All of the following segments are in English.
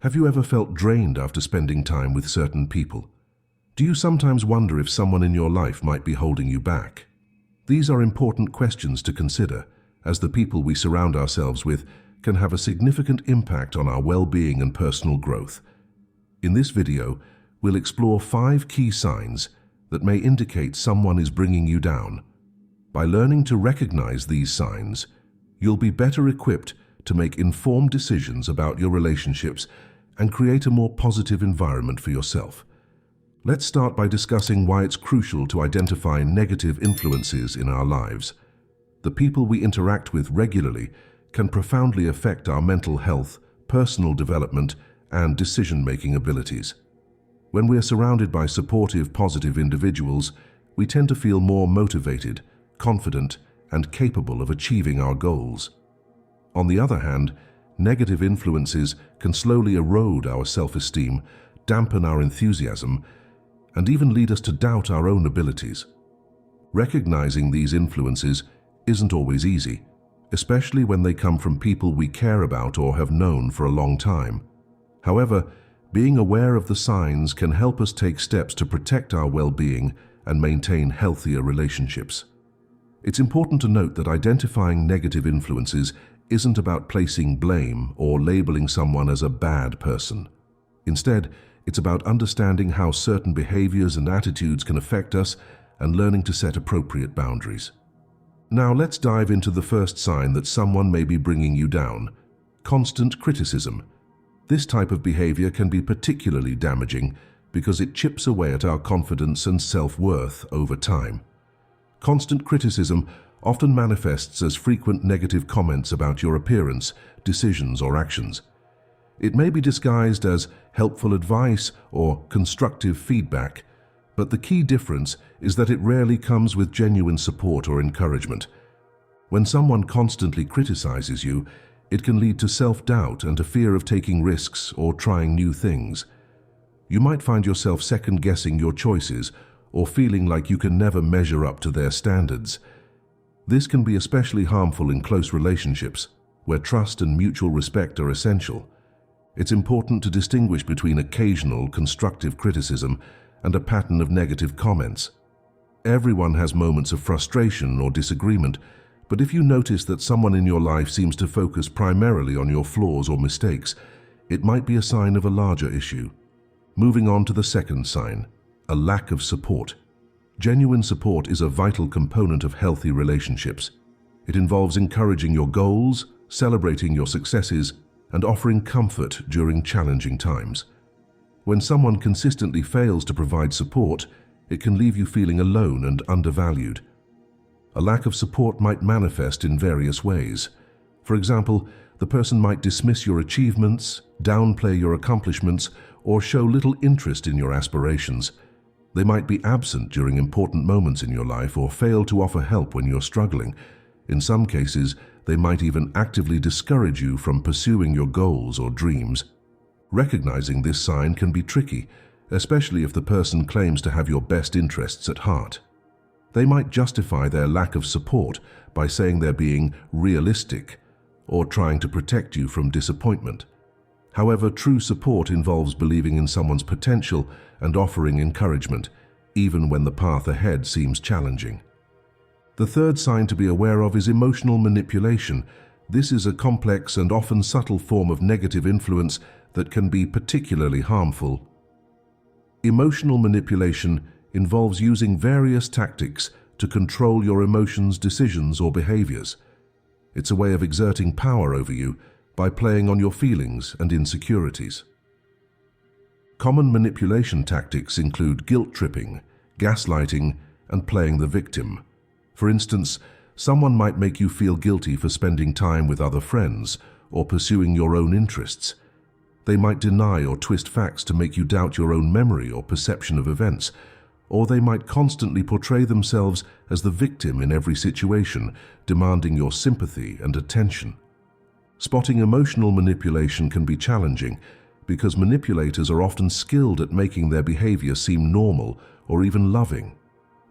Have you ever felt drained after spending time with certain people? Do you sometimes wonder if someone in your life might be holding you back? These are important questions to consider, as the people we surround ourselves with can have a significant impact on our well-being and personal growth. In this video, we'll explore 5 key signs that may indicate someone is bringing you down. By learning to recognize these signs, you'll be better equipped to make informed decisions about your relationships and create a more positive environment for yourself. Let's start by discussing why it's crucial to identify negative influences in our lives. The people we interact with regularly can profoundly affect our mental health, personal development, and decision-making abilities. When we are surrounded by supportive, positive individuals, we tend to feel more motivated, confident, and capable of achieving our goals. On the other hand, negative influences can slowly erode our self-esteem, dampen our enthusiasm, and even lead us to doubt our own abilities. Recognizing these influences isn't always easy, especially when they come from people we care about or have known for a long time. However, being aware of the signs can help us take steps to protect our well-being and maintain healthier relationships. It's important to note that identifying negative influences isn't about placing blame or labeling someone as a bad person. Instead, it's about understanding how certain behaviors and attitudes can affect us and learning to set appropriate boundaries. Now let's dive into the first sign that someone may be bringing you down: constant criticism. This type of behavior can be particularly damaging because it chips away at our confidence and self-worth over time. Constant criticism often manifests as frequent negative comments about your appearance, decisions, or actions. It may be disguised as helpful advice or constructive feedback, but the key difference is that it rarely comes with genuine support or encouragement. When someone constantly criticizes you, it can lead to self-doubt and a fear of taking risks or trying new things. You might find yourself second-guessing your choices or feeling like you can never measure up to their standards. This can be especially harmful in close relationships, where trust and mutual respect are essential. It's important to distinguish between occasional constructive criticism and a pattern of negative comments. Everyone has moments of frustration or disagreement, but if you notice that someone in your life seems to focus primarily on your flaws or mistakes, it might be a sign of a larger issue. Moving on to the second sign: a lack of support. Genuine support is a vital component of healthy relationships. It involves encouraging your goals, celebrating your successes, and offering comfort during challenging times. When someone consistently fails to provide support, it can leave you feeling alone and undervalued. A lack of support might manifest in various ways. For example, the person might dismiss your achievements, downplay your accomplishments, or show little interest in your aspirations. They might be absent during important moments in your life or fail to offer help when you're struggling. In some cases, they might even actively discourage you from pursuing your goals or dreams. Recognizing this sign can be tricky, especially if the person claims to have your best interests at heart. They might justify their lack of support by saying they're being realistic or trying to protect you from disappointment. However, true support involves believing in someone's potential and offering encouragement, even when the path ahead seems challenging. The third sign to be aware of is emotional manipulation. This is a complex and often subtle form of negative influence that can be particularly harmful. Emotional manipulation involves using various tactics to control your emotions, decisions, or behaviors. It's a way of exerting power over you by playing on your feelings and insecurities. Common manipulation tactics include guilt-tripping, gaslighting, and playing the victim. For instance, someone might make you feel guilty for spending time with other friends or pursuing your own interests. They might deny or twist facts to make you doubt your own memory or perception of events, or they might constantly portray themselves as the victim in every situation, demanding your sympathy and attention. Spotting emotional manipulation can be challenging because manipulators are often skilled at making their behavior seem normal or even loving.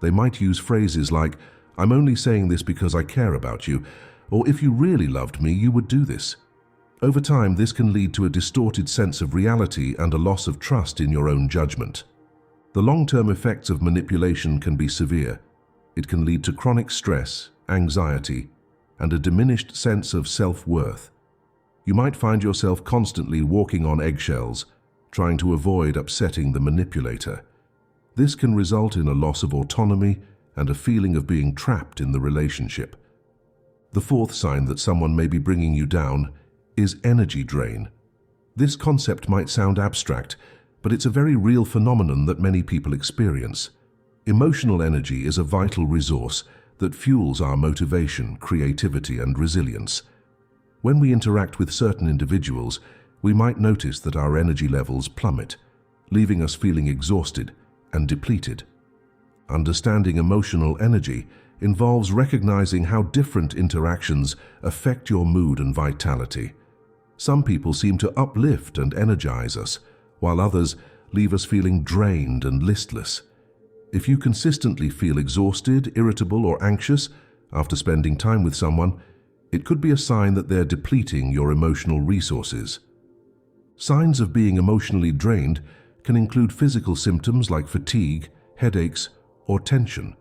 They might use phrases like, "I'm only saying this because I care about you," or "if you really loved me, you would do this." Over time, this can lead to a distorted sense of reality and a loss of trust in your own judgment. The long-term effects of manipulation can be severe. It can lead to chronic stress, anxiety, and a diminished sense of self-worth. You might find yourself constantly walking on eggshells, trying to avoid upsetting the manipulator. This can result in a loss of autonomy and a feeling of being trapped in the relationship. The fourth sign that someone may be bringing you down is energy drain. This concept might sound abstract, but it's a very real phenomenon that many people experience. Emotional energy is a vital resource that fuels our motivation, creativity, and resilience. When we interact with certain individuals, we might notice that our energy levels plummet, leaving us feeling exhausted and depleted. Understanding emotional energy involves recognizing how different interactions affect your mood and vitality. Some people seem to uplift and energize us, while others leave us feeling drained and listless. If you consistently feel exhausted, irritable, or anxious after spending time with someone, it could be a sign that they're depleting your emotional resources. Signs of being emotionally drained can include physical symptoms like fatigue, headaches, or tension,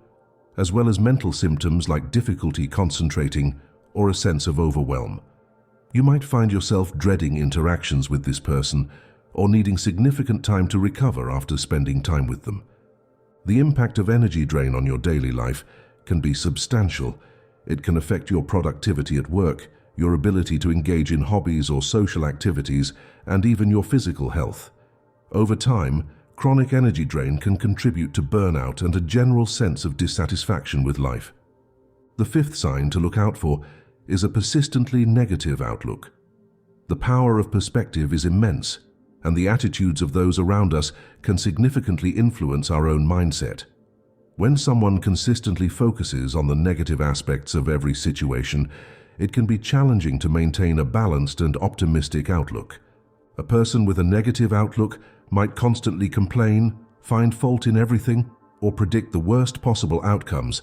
as well as mental symptoms like difficulty concentrating or a sense of overwhelm. You might find yourself dreading interactions with this person or needing significant time to recover after spending time with them. The impact of energy drain on your daily life can be substantial. It can affect your productivity at work, your ability to engage in hobbies or social activities, and even your physical health. Over time, chronic energy drain can contribute to burnout and a general sense of dissatisfaction with life. The fifth sign to look out for is a persistently negative outlook. The power of perspective is immense, and the attitudes of those around us can significantly influence our own mindset. When someone consistently focuses on the negative aspects of every situation, it can be challenging to maintain a balanced and optimistic outlook. A person with a negative outlook might constantly complain, find fault in everything, or predict the worst possible outcomes.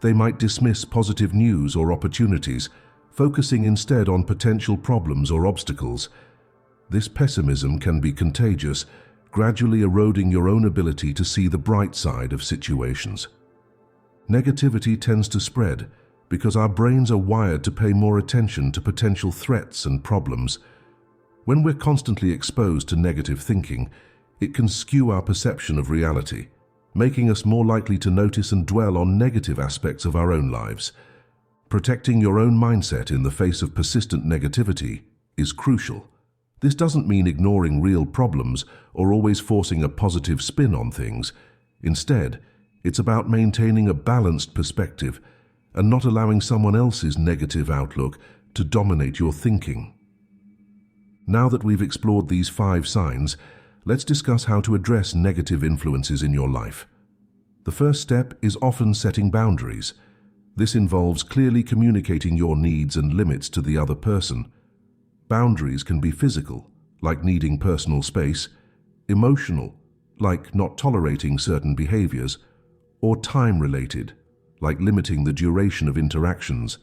They might dismiss positive news or opportunities, focusing instead on potential problems or obstacles. This pessimism can be contagious, gradually eroding your own ability to see the bright side of situations. Negativity tends to spread because our brains are wired to pay more attention to potential threats and problems. When we're constantly exposed to negative thinking, it can skew our perception of reality, making us more likely to notice and dwell on negative aspects of our own lives. Protecting your own mindset in the face of persistent negativity is crucial. This doesn't mean ignoring real problems or always forcing a positive spin on things. Instead, it's about maintaining a balanced perspective and not allowing someone else's negative outlook to dominate your thinking. Now that we've explored these 5 signs, let's discuss how to address negative influences in your life. The first step is often setting boundaries. This involves clearly communicating your needs and limits to the other person. Boundaries can be physical, like needing personal space, emotional, like not tolerating certain behaviors, or time-related, like limiting the duration of interactions.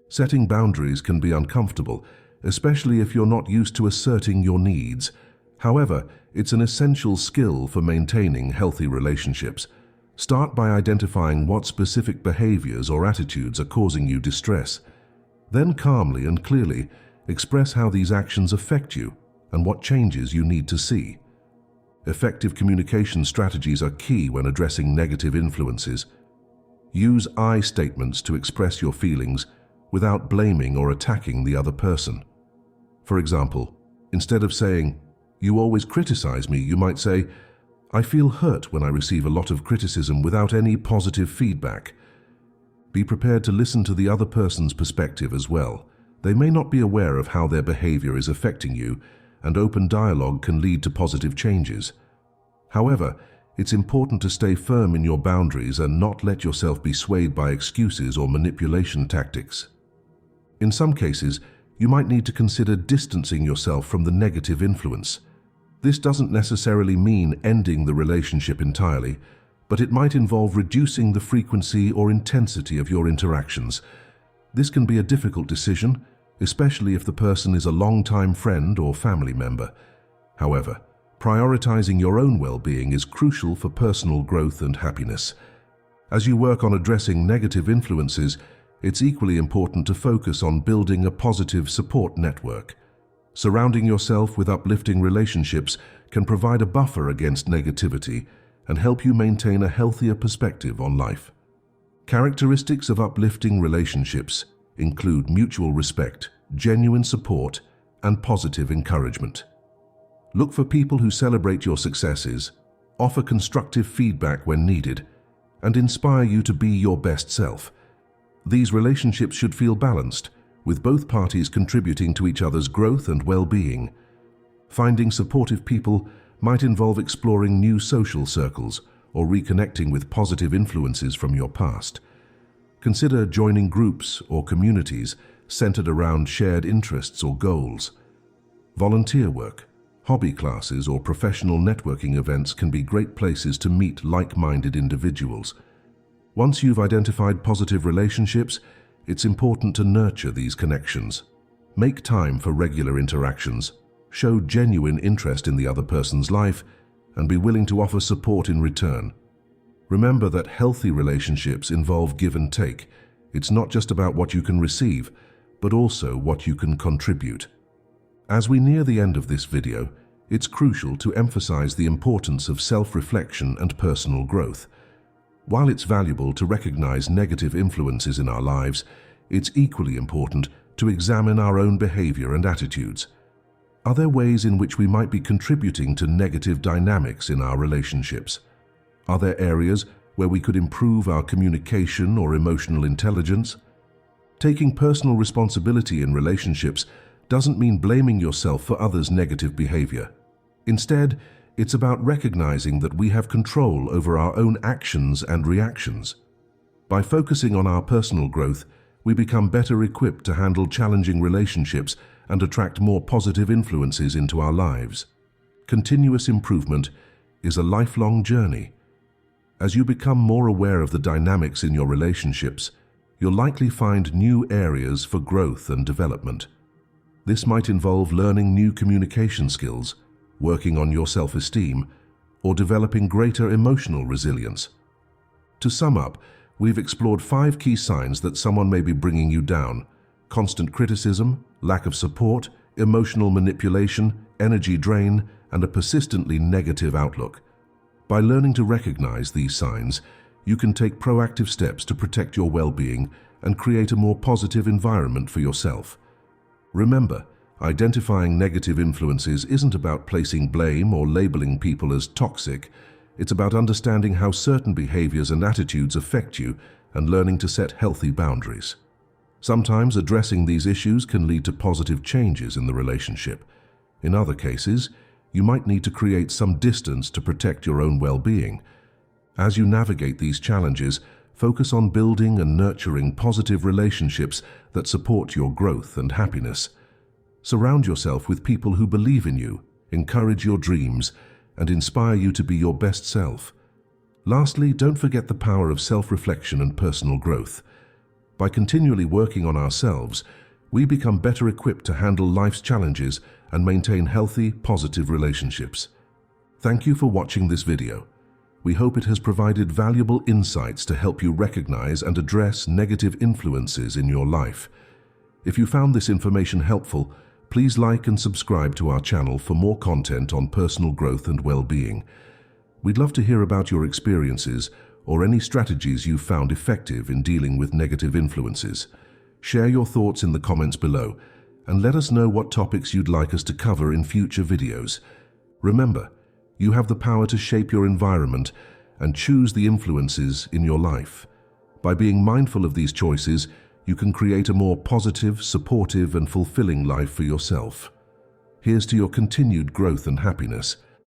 Setting boundaries can be uncomfortable, especially if you're not used to asserting your needs. However, it's an essential skill for maintaining healthy relationships. Start by identifying what specific behaviors or attitudes are causing you distress. Then calmly and clearly express how these actions affect you and what changes you need to see. Effective communication strategies are key when addressing negative influences. Use I statements to express your feelings without blaming or attacking the other person. For example, instead of saying, "You always criticize me," you might say, "I feel hurt when I receive a lot of criticism without any positive feedback." Be prepared to listen to the other person's perspective as well. They may not be aware of how their behavior is affecting you, and open dialogue can lead to positive changes. However, it's important to stay firm in your boundaries and not let yourself be swayed by excuses or manipulation tactics. In some cases, you might need to consider distancing yourself from the negative influence. This doesn't necessarily mean ending the relationship entirely, but it might involve reducing the frequency or intensity of your interactions. This can be a difficult decision, especially if the person is a long-time friend or family member. However, prioritizing your own well-being is crucial for personal growth and happiness. As you work on addressing negative influences, it's equally important to focus on building a positive support network. Surrounding yourself with uplifting relationships can provide a buffer against negativity and help you maintain a healthier perspective on life. Characteristics of uplifting relationships include mutual respect, genuine support, and positive encouragement. Look for people who celebrate your successes, offer constructive feedback when needed, and inspire you to be your best self. These relationships should feel balanced, with both parties contributing to each other's growth and well-being. Finding supportive people might involve exploring new social circles or reconnecting with positive influences from your past. Consider joining groups or communities centered around shared interests or goals. Volunteer work, hobby classes, or professional networking events can be great places to meet like-minded individuals. Once you've identified positive relationships, it's important to nurture these connections. Make time for regular interactions, show genuine interest in the other person's life, and be willing to offer support in return. Remember that healthy relationships involve give and take. It's not just about what you can receive, but also what you can contribute. As we near the end of this video, it's crucial to emphasize the importance of self-reflection and personal growth. While it's valuable to recognize negative influences in our lives, it's equally important to examine our own behavior and attitudes. Are there ways in which we might be contributing to negative dynamics in our relationships? Are there areas where we could improve our communication or emotional intelligence? Taking personal responsibility in relationships doesn't mean blaming yourself for others' negative behavior. Instead, it's about recognizing that we have control over our own actions and reactions. By focusing on our personal growth, we become better equipped to handle challenging relationships and attract more positive influences into our lives. Continuous improvement is a lifelong journey. As you become more aware of the dynamics in your relationships, you'll likely find new areas for growth and development. This might involve learning new communication skills, working on your self-esteem, or developing greater emotional resilience. To sum up, we've explored 5 key signs that someone may be bringing you down: constant criticism, lack of support, emotional manipulation, energy drain, and a persistently negative outlook. By learning to recognize these signs, you can take proactive steps to protect your well-being and create a more positive environment for yourself. Remember, identifying negative influences isn't about placing blame or labeling people as toxic. It's about understanding how certain behaviors and attitudes affect you and learning to set healthy boundaries. Sometimes addressing these issues can lead to positive changes in the relationship. In other cases, you might need to create some distance to protect your own well-being. As you navigate these challenges, focus on building and nurturing positive relationships that support your growth and happiness. Surround yourself with people who believe in you, encourage your dreams, and inspire you to be your best self. Lastly, don't forget the power of self-reflection and personal growth. By continually working on ourselves, we become better equipped to handle life's challenges and maintain healthy, positive relationships. Thank you for watching this video. We hope it has provided valuable insights to help you recognize and address negative influences in your life. If you found this information helpful, please like and subscribe to our channel for more content on personal growth and well-being. We'd love to hear about your experiences or any strategies you've found effective in dealing with negative influences. Share your thoughts in the comments below and let us know what topics you'd like us to cover in future videos. Remember, you have the power to shape your environment and choose the influences in your life. By being mindful of these choices, you can create a more positive, supportive, and fulfilling life for yourself. Here's to your continued growth and happiness.